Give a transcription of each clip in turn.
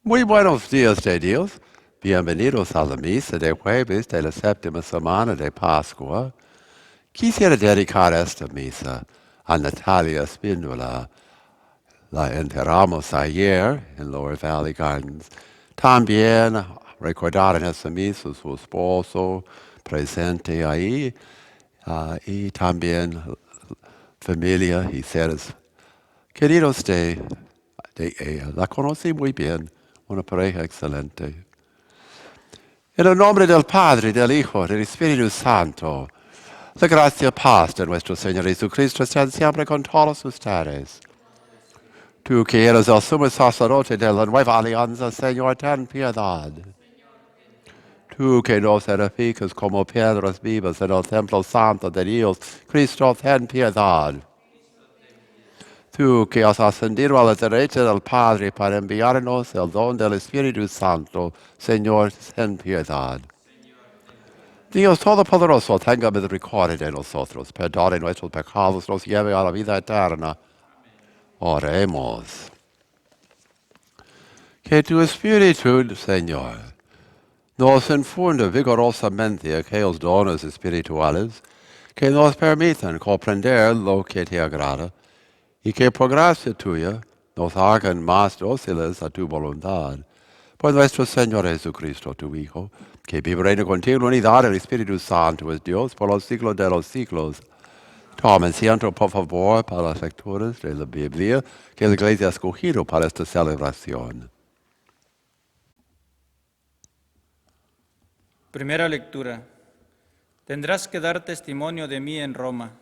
Muy buenos días de Dios. Bienvenidos a la misa de jueves de la séptima semana de Pascua. Quisiera dedicar esta misa a Natalia Espindola. La enterramos ayer en Lower Valley Gardens. También recordar en esta misa su esposo presente ahí y también familia y seres queridos de ella. La conocí muy bien, una pareja excelente. En el nombre del Padre, del Hijo, del Espíritu Santo, la gracia y paz de nuestro Señor Jesucristo estén siempre con todos ustedes. Tú que eres el sumo sacerdote de la nueva alianza, Señor, ten piedad. Tú que nos edificas como piedras vivas en el templo santo de Dios, Cristo, ten piedad. Tú que has ascendido a la derecha del Padre para enviarnos el don del Espíritu Santo, Señor, ten piedad. Dios Todopoderoso, tenga misericordia de nosotros, perdone nuestros pecados, nos lleve a la vida eterna. Oremos. Que tu Espíritu, Señor, nos infunde vigorosamente aquellos dones espirituales que nos permitan comprender lo que te agrada y que por gracia tuya nos hagan más dóciles a tu voluntad. Por nuestro Señor Jesucristo, tu Hijo, que vive y reina contigo en unidad del Espíritu Santo, es Dios por los siglos de los siglos. Tomen asiento, por favor, para las lecturas de la Biblia que la Iglesia ha escogido para esta celebración. Primera lectura. Tendrás que dar testimonio de mí en Roma.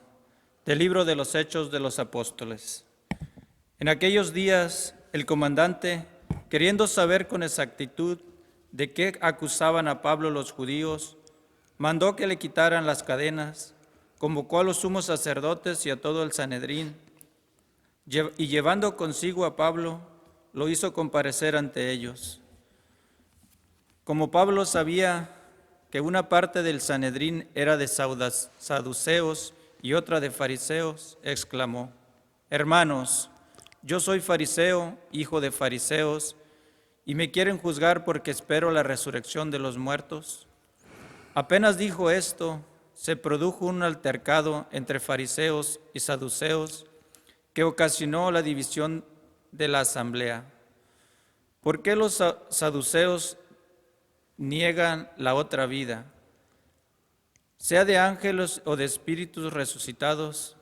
Del libro de los Hechos de los Apóstoles. En aquellos días, el comandante, queriendo saber con exactitud de qué acusaban a Pablo los judíos, mandó que le quitaran las cadenas, convocó a los sumos sacerdotes y a todo el Sanedrín, y llevando consigo a Pablo, lo hizo comparecer ante ellos. Como Pablo sabía que una parte del Sanedrín era de saduceos y otra de fariseos, exclamó: Hermanos, yo soy fariseo, hijo de fariseos, y me quieren juzgar porque espero la resurrección de los muertos. Apenas dijo esto, se produjo un altercado entre fariseos y saduceos que ocasionó la división de la asamblea. ¿Por qué los saduceos niegan la otra vida, sea de ángeles o de espíritus resucitados,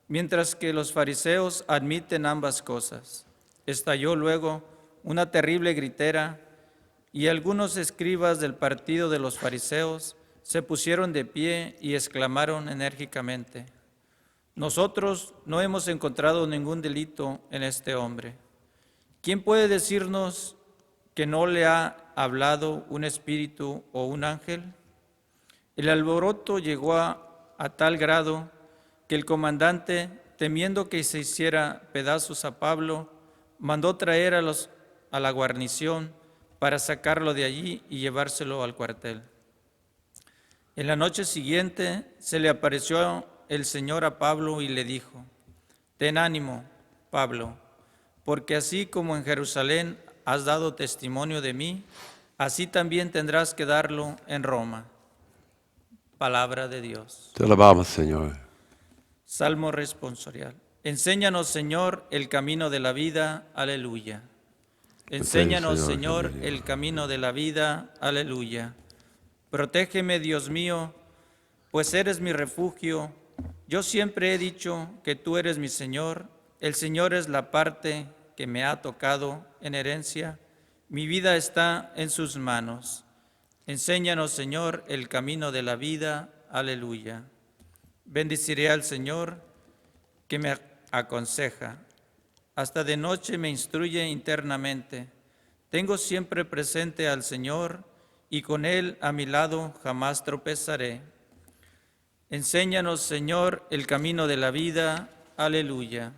mientras que los fariseos admiten ambas cosas? Estalló luego una terrible gritera y algunos escribas del partido de los fariseos se pusieron de pie y exclamaron enérgicamente: Nosotros no hemos encontrado ningún delito en este hombre. ¿Quién puede decirnos que no le ha hablado un espíritu o un ángel? El alboroto llegó a tal grado que el comandante, temiendo que se hiciera pedazos a Pablo, mandó traer a la guarnición para sacarlo de allí y llevárselo al cuartel. En la noche siguiente se le apareció el Señor a Pablo y le dijo: Ten ánimo, Pablo, porque así como en Jerusalén has dado testimonio de mí, así también tendrás que darlo en Roma. Palabra de Dios. Te alabamos, Señor. Salmo responsorial. Enséñanos, Señor, el camino de la vida. Aleluya. Enséñanos, Señor, el camino de la vida. Aleluya. Protégeme, Dios mío, pues eres mi refugio. Yo siempre he dicho que tú eres mi Señor. El Señor es la parte que me ha tocado en herencia. Mi vida está en sus manos. Enséñanos, Señor, el camino de la vida. Aleluya. Bendeciré al Señor que me aconseja. Hasta de noche me instruye internamente. Tengo siempre presente al Señor y con Él a mi lado jamás tropezaré. Enséñanos, Señor, el camino de la vida. Aleluya.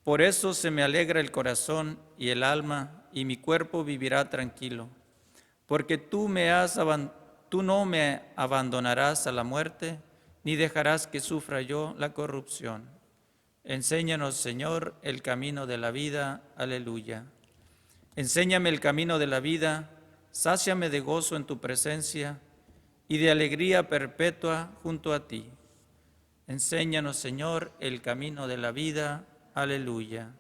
Por eso se me alegra el corazón y el alma, y mi cuerpo vivirá tranquilo. Porque tú no me abandonarás a la muerte, ni dejarás que sufra yo la corrupción. Enséñanos, Señor, el camino de la vida. Aleluya. Enséñame el camino de la vida, sáciame de gozo en tu presencia y de alegría perpetua junto a ti. Enséñanos, Señor, el camino de la vida. Aleluya.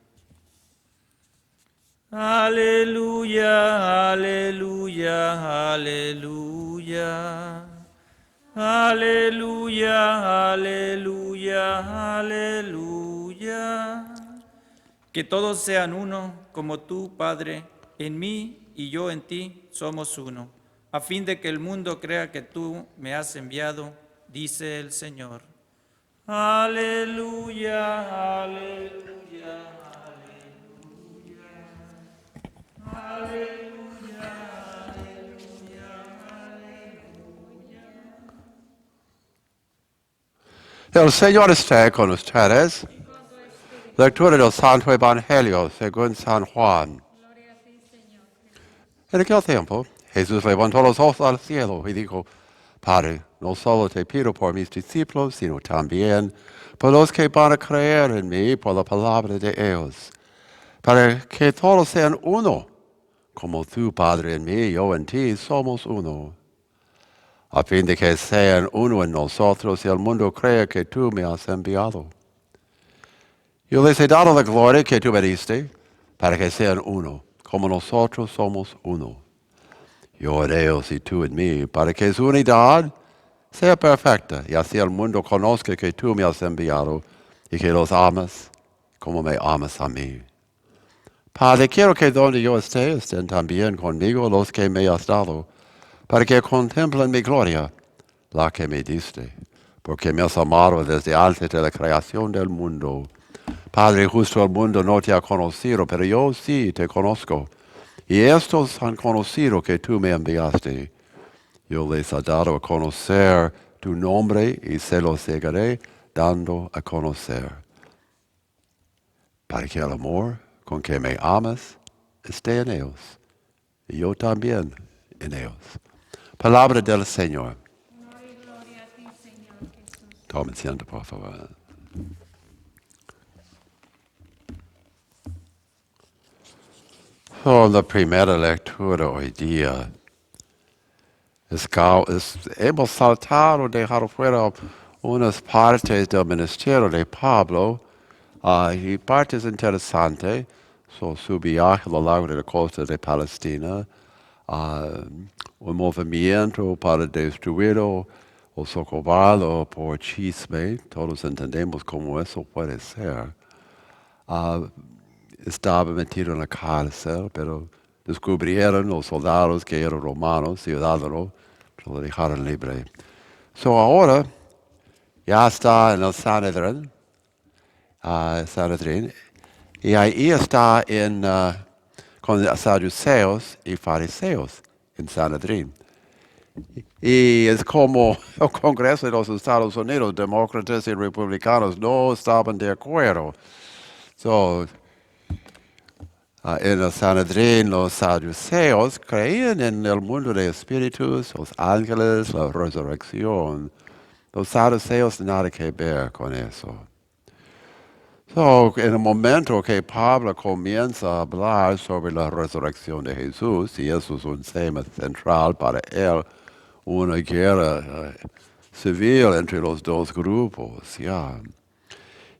Aleluya, aleluya, aleluya. Aleluya, aleluya, aleluya. Que todos sean uno, como tú, Padre, en mí y yo en ti somos uno, a fin de que el mundo crea que tú me has enviado, dice el Señor. Aleluya, aleluya, aleluya. Aleluya, aleluya, aleluya. El Señor esté con ustedes. Lectura del Santo Evangelio según San Juan. En aquel tiempo, Jesús levantó los ojos al cielo y dijo, Padre, no solo te pido por mis discípulos, sino también por los que van a creer en mí por la palabra de ellos, para que todos sean uno, como tú, Padre, en mí y yo en ti, somos uno, a fin de que sean uno en nosotros y el mundo crea que tú me has enviado. Yo les he dado la gloria que tú me diste, para que sean uno, como nosotros somos uno. Yo en ellos y tú en mí, para que su unidad sea perfecta, y así el mundo conozca que tú me has enviado y que los amas como me amas a mí. Padre, quiero que donde yo esté, estén también conmigo los que me has dado, para que contemplen mi gloria, la que me diste, porque me has amado desde antes de la creación del mundo. Padre, justo el mundo no te ha conocido, pero yo sí te conozco. Y estos han conocido que tú me enviaste. Yo les he dado a conocer tu nombre y se los seguiré dando a conocer. Para que el amor con que me amas esté en ellos. Y yo también en ellos. Palabra del Señor. Gloria a ti, Señor Jesús. Tomen asiento, por favor. La primera lectura hoy día hemos saltado, dejado fuera unas partes del ministerio de Pablo y partes interesantes. Su viaje a lo largo de la costa de Palestina, un movimiento para destruirlo o socorrerlo por chisme. Todos entendemos cómo eso puede ser. Estaba metido en la cárcel, pero descubrieron los soldados que eran romanos, ciudadanos, lo dejaron libre. Ahora ya está en el Sanedrín, y ahí está con los saduceos y fariseos en Sanedrín. Y es como el Congreso de los Estados Unidos, demócratas y republicanos no estaban de acuerdo. En el Sanedrín, los saduceos creían en el mundo de espíritus, los ángeles, la resurrección. Los saduceos nada que ver con eso. En el momento que Pablo comienza a hablar sobre la resurrección de Jesús, y eso es un tema central para él, una guerra civil entre los dos grupos,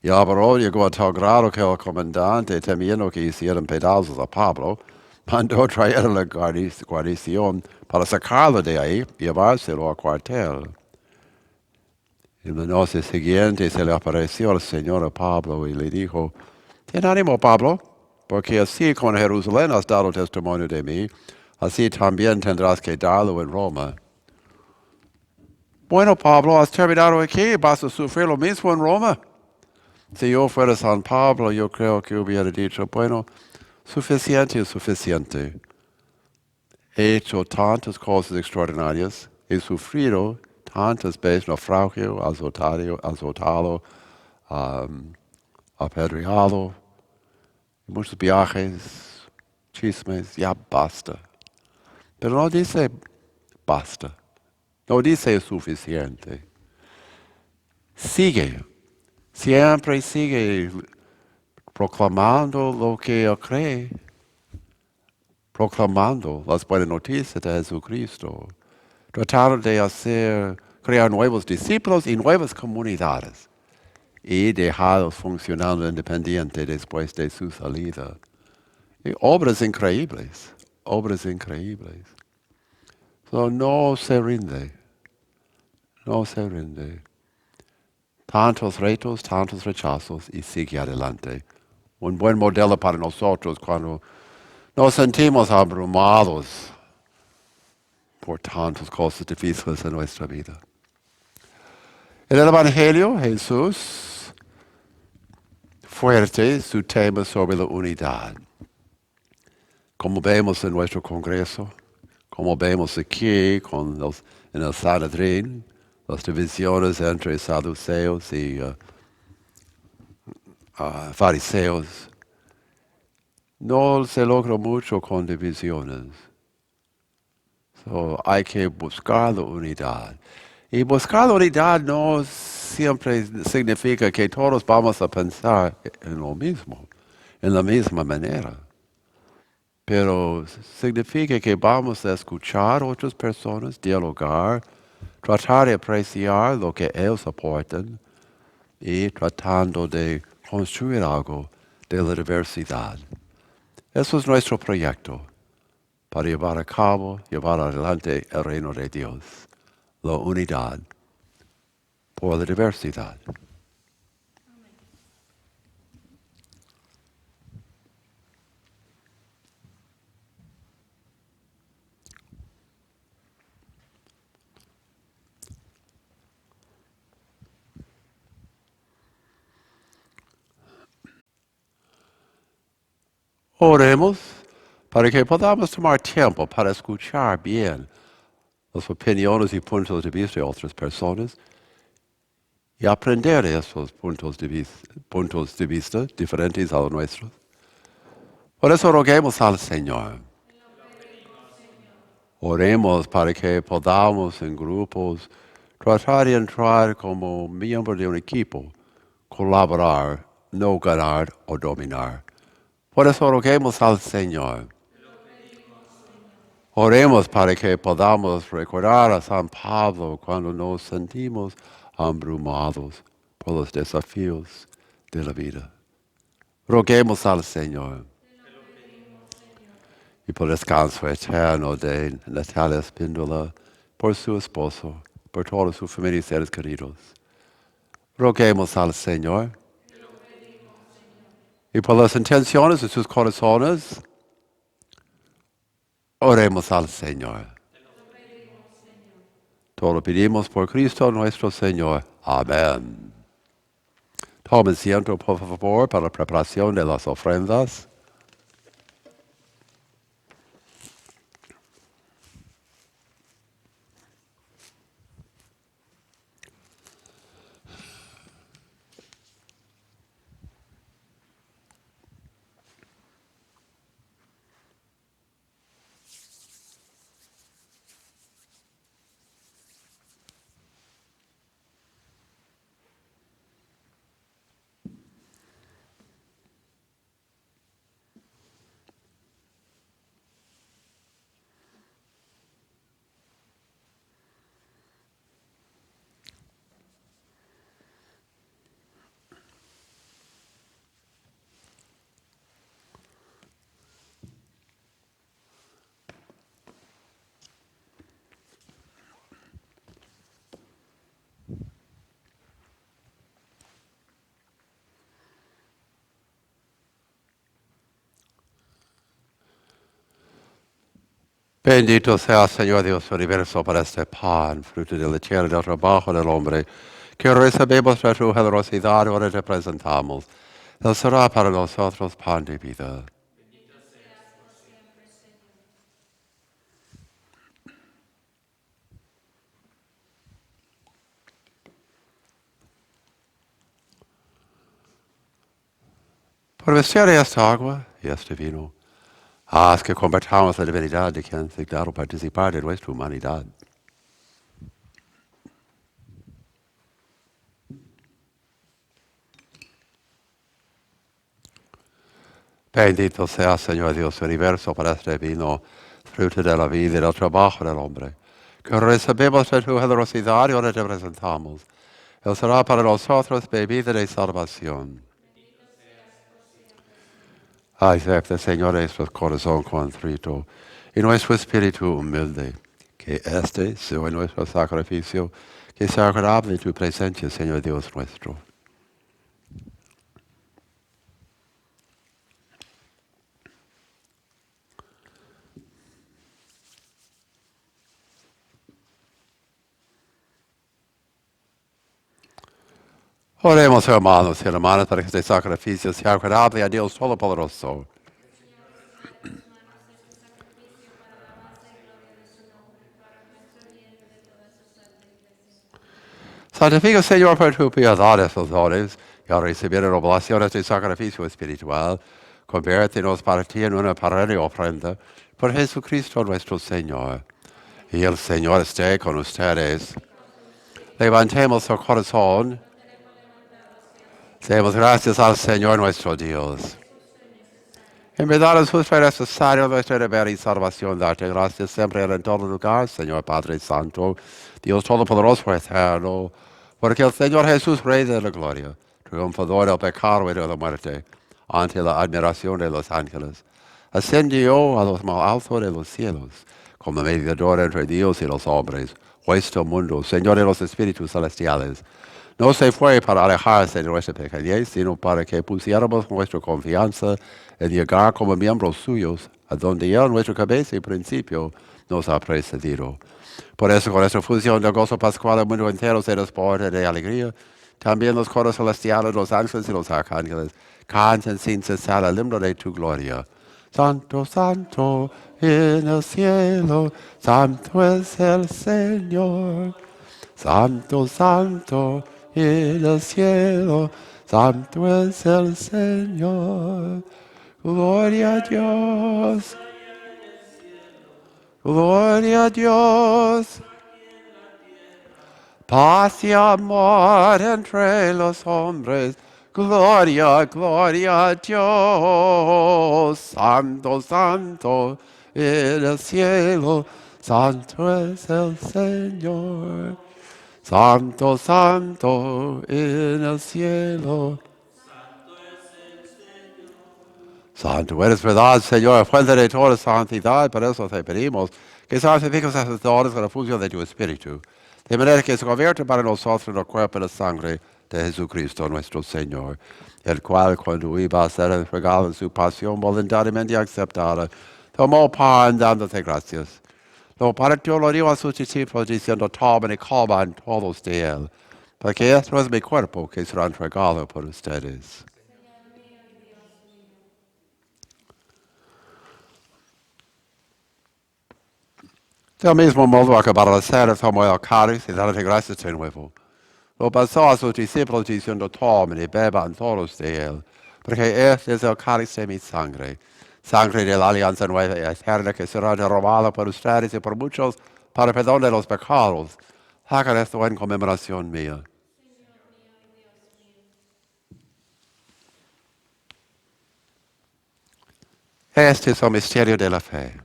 Y Álvaro llegó a tal grado que el comandante, temiendo que hicieran pedazos a Pablo, mandó traer la guarnición para sacarlo de ahí y llevárselo al cuartel. En la noche siguiente se le apareció el Señor a Pablo y le dijo, ten ánimo, Pablo, porque así con Jerusalén has dado testimonio de mí, así también tendrás que darlo en Roma. Bueno, Pablo, has terminado aquí, vas a sufrir lo mismo en Roma. Si yo fuera San Pablo, yo creo que hubiera dicho, bueno, suficiente es suficiente. He hecho tantas cosas extraordinarias, he sufrido tantas veces naufragio, azotado, apedreado, muchos viajes, chismes, ya basta. Pero no dice basta, no dice suficiente. Sigue. Siempre sigue proclamando lo que él cree. proclamando las buenas noticias de Jesucristo, tratando de crear nuevos discípulos y nuevas comunidades, y dejarlos funcionando independiente después de su salida. Y obras increíbles, obras increíbles. So, no se rinde, no se rinde. Tantos retos, tantos rechazos y sigue adelante. Un buen modelo para nosotros cuando nos sentimos abrumados por tantas cosas difíciles en nuestra vida. En el Evangelio, Jesús, fuerte su tema sobre la unidad. Como vemos en nuestro Congreso, como vemos aquí en el Sanedrín, las divisiones entre saduceos y fariseos, no se logra mucho con divisiones. So, hay que buscar la unidad. Y buscar la unidad no siempre significa que todos vamos a pensar en lo mismo, en la misma manera. Pero significa que vamos a escuchar a otras personas, dialogar, tratar de apreciar lo que ellos aportan y tratando de construir algo de la diversidad. Eso es nuestro proyecto para llevar a cabo, llevar adelante el reino de Dios, la unidad por la diversidad. Oremos para que podamos tomar tiempo para escuchar bien las opiniones y puntos de vista de otras personas y aprender de esos puntos de vista diferentes a los nuestros. Por eso roguemos al Señor. Oremos para que podamos en grupos tratar de entrar como miembro de un equipo, colaborar, no ganar o dominar. Por eso roguemos al Señor. Oremos para que podamos recordar a San Pablo cuando nos sentimos abrumados por los desafíos de la vida. Roguemos al Señor. Y por el descanso eterno de Natalia Espindola, por su esposo, por toda su familia y seres queridos. Roguemos al Señor. Y por las intenciones de sus corazones, oremos al Señor. Todo lo pedimos por Cristo nuestro Señor. Amén. Tomen asiento, por favor, para la preparación de las ofrendas. Bendito sea, Señor Dios universo, por este pan, fruto de la tierra y del trabajo del hombre, que recibimos de tu generosidad y ahora te presentamos. Él será para nosotros pan de vida. Por vestir esta agua y este vino, haz que convertamos la divinidad de quien se declaró participar de nuestra humanidad. Bendito sea, Señor Dios universo, por este vino, fruto de la vida y del trabajo del hombre, que recibimos de tu generosidad y ahora te presentamos. Él será para nosotros bebida de salvación. Acepta, Señor, nuestro corazón contrito y nuestro espíritu humilde, que este sea nuestro sacrificio, que sea agradable en tu presencia, Señor Dios nuestro. Oremos, hermanos y hermanas, para que este sacrificio sea agradable a Dios Todopoderoso. Santifica, Señor, por tu piedad estos dones, y al recibir en oblación este sacrificio espiritual, conviértenos para ti en una perenne ofrenda por Jesucristo nuestro Señor. Y el Señor esté con ustedes. Levantemos el corazón. Demos gracias al Señor nuestro Dios. En verdad es justo y necesario nuestro deber y salvación darte gracias siempre y en todo lugar, Señor Padre Santo, Dios Todopoderoso eterno, porque el Señor Jesús, Rey de la Gloria, triunfador del pecado y de la muerte, ante la admiración de los ángeles, ascendió a los más altos de los cielos, como mediador entre Dios y los hombres, juez del mundo, Señor de los espíritus celestiales. No se fue para alejarse de nuestra pequeñez, sino para que pusiéramos nuestra confianza en llegar como miembros suyos, a donde Él, nuestra cabeza y principio, nos ha precedido. Por eso, con esta fusión del gozo pascual, el mundo entero se desborda de alegría. También los coros celestiales, los ángeles y los arcángeles cantan sin cesar el himno de tu gloria. Santo, santo, en el cielo, santo es el Señor. Santo, santo, en el cielo, santo es el Señor. Gloria a Dios. Gloria a Dios. Paz y amor entre los hombres. Gloria, gloria a Dios. Santo, santo, en el cielo, santo es el Señor. Santo, santo, en el cielo. Santo eres, verdad, Señor, fuente de toda santidad. Por eso te pedimos que santifiques estos dones con la fusión de tu Espíritu, de manera que se convierta para nosotros en el cuerpo y la sangre de Jesucristo nuestro Señor, el cual, cuando iba a ser entregado en su pasión voluntariamente aceptada, tomó pan dándote gracias. Lo partió, lo dio a sus discípulos diciendo, tomen y coman todos de él, porque esto es mi cuerpo que será entregado por ustedes. Del mismo modo, acabado la cena, tomó el cáliz y dándote gracias de nuevo. Lo pasó a sus discípulos diciendo, tomen y beban todos de él, porque este es el cáliz de mi sangre, sangre de la alianza nueva y eterna que será derramada por ustedes y por muchos para perdón de los pecados. Hagan esto en conmemoración mía. Este es el misterio de la fe.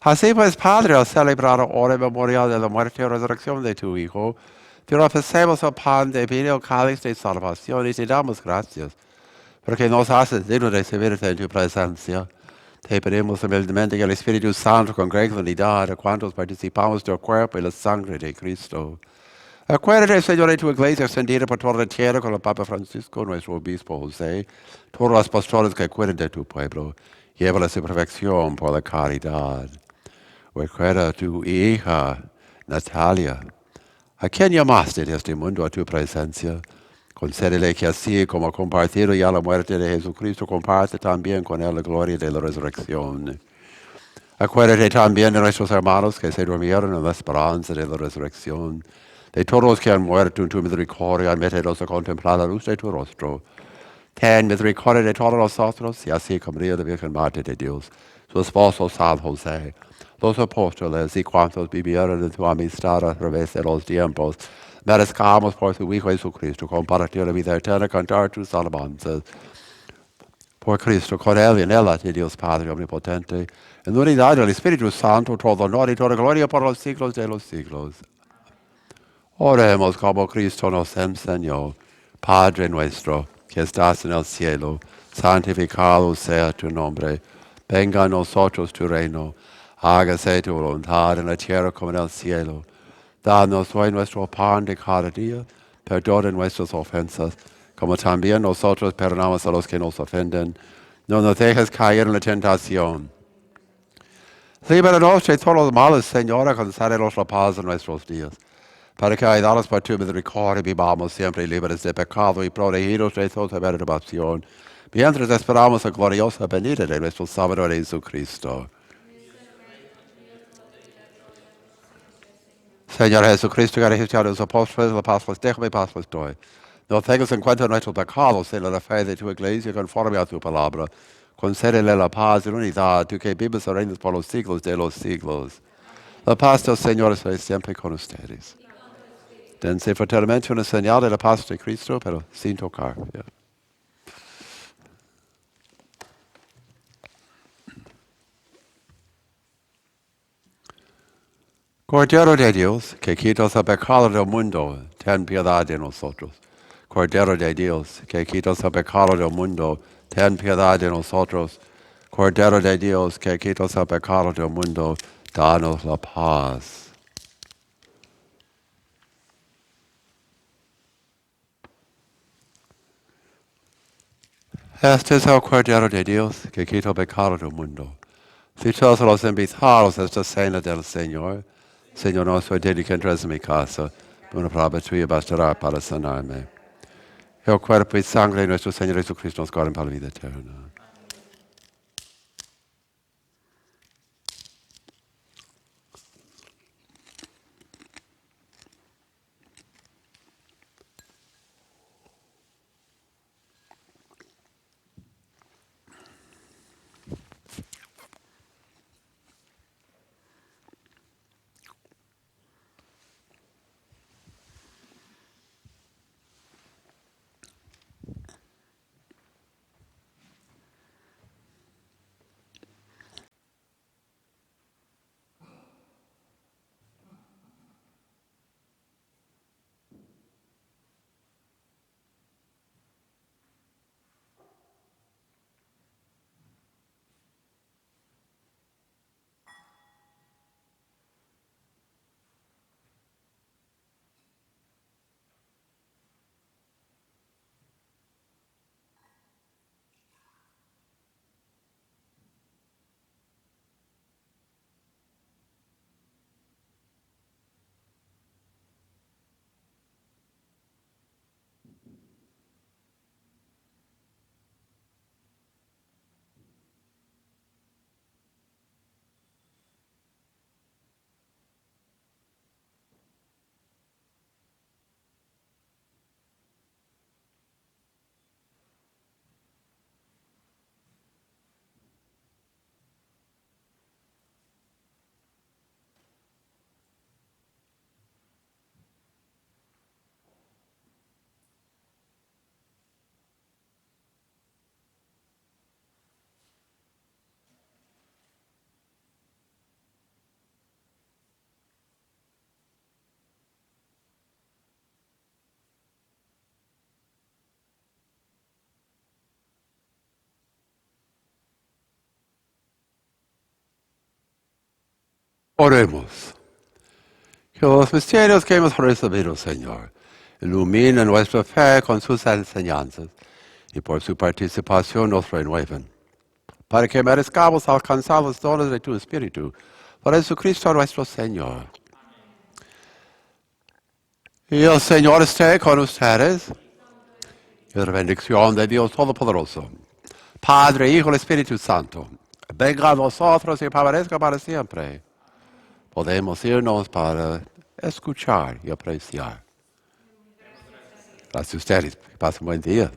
Así pues, Padre, al celebrar ahora el memorial de la muerte y resurrección de tu Hijo, te ofrecemos el pan de vida y el cáliz de salvación y te damos gracias, porque nos haces digno de servirte en tu presencia. Te pedimos humildemente que el Espíritu Santo congregue la unidad a cuantos participamos del cuerpo y la sangre de Cristo. Acuérdate, Señor, de tu iglesia extendida por toda la tierra con el Papa Francisco, nuestro obispo José, todos los pastores que cuidan de tu pueblo. Llévala a su perfección por la caridad. Recuerda a tu hija, Natalia, a quien llamaste de este mundo a tu presencia. Concédele que así como ha compartido ya la muerte de Jesucristo, comparte también con él la gloria de la resurrección. Acuérdate también de nuestros hermanos que se durmieron en la esperanza de la resurrección, de todos los que han muerto en tu misericordia, admítelos a contemplar la luz de tu rostro. Ten misericordia de todos nosotros, y así como María, la Virgen Madre de Dios, su esposo San José, los apóstoles y cuantos vivieron en tu amistad a través de los tiempos, Merezcamos por su Hijo Jesucristo compartir la vida eterna, cantar tus alabanzas. Por Cristo, con Él y en Él, a ti, Dios Padre Omnipotente, en unidad del Espíritu Santo, todo honor y toda gloria por los siglos de los siglos. Oremos como Cristo nos enseñó. Padre nuestro, que estás en el cielo, santificado sea tu nombre. Venga a nosotros tu reino. Hágase tu voluntad en la tierra como en el cielo. Danos hoy nuestro pan de cada día. Perdona nuestras ofensas, como también nosotros perdonamos a los que nos ofenden. No nos dejes caer en la tentación. Líbranos de todos los males, Señor, concédenos la paz en nuestros días, para que, ayudados por tu misericordia, vivamos siempre libres de pecado y protegidos de toda perturbación, mientras esperamos la gloriosa venida de nuestro Salvador Jesucristo. Señor Jesucristo, que dijiste a los apóstoles, la paz les dejo, mi paz les doy. No tengas en cuenta nuestros pecados, sino la fe de tu iglesia conforme a tu palabra. Concédele la paz y la unidad, tú que vives y reinas por los siglos de los siglos. La paz del Señor esté siempre con ustedes. Dense fraternamente una señal de la paz de Cristo, pero sin tocar. Yeah. Cordero de Dios, que quitas el pecado del mundo, ten piedad de nosotros. Cordero de Dios, que quitas el pecado del mundo, ten piedad de nosotros. Cordero de Dios, que quitas el pecado del mundo, danos la paz. Este es el Cordero de Dios, que quita el pecado del mundo. Si todos los invitados a esta cena del Señor, Señor nuestro, desde que entres en mi casa, una palabra tuya bastará para sanarme. El cuerpo y sangre de nuestro Señor Jesucristo nos guarden para la vida eterna. Oremos. Que los misterios que hemos recibido, Señor, iluminen nuestra fe con sus enseñanzas y por su participación nos renueven, para que merezcamos alcanzar los dones de tu Espíritu, por Jesucristo nuestro Señor. Y el Señor esté con ustedes. Y la bendición de Dios Todopoderoso, Padre, Hijo y Espíritu Santo, venga a nosotros y permanezca para siempre. Podemos irnos para escuchar y apreciar. Gracias a ustedes. Pasen un buen día.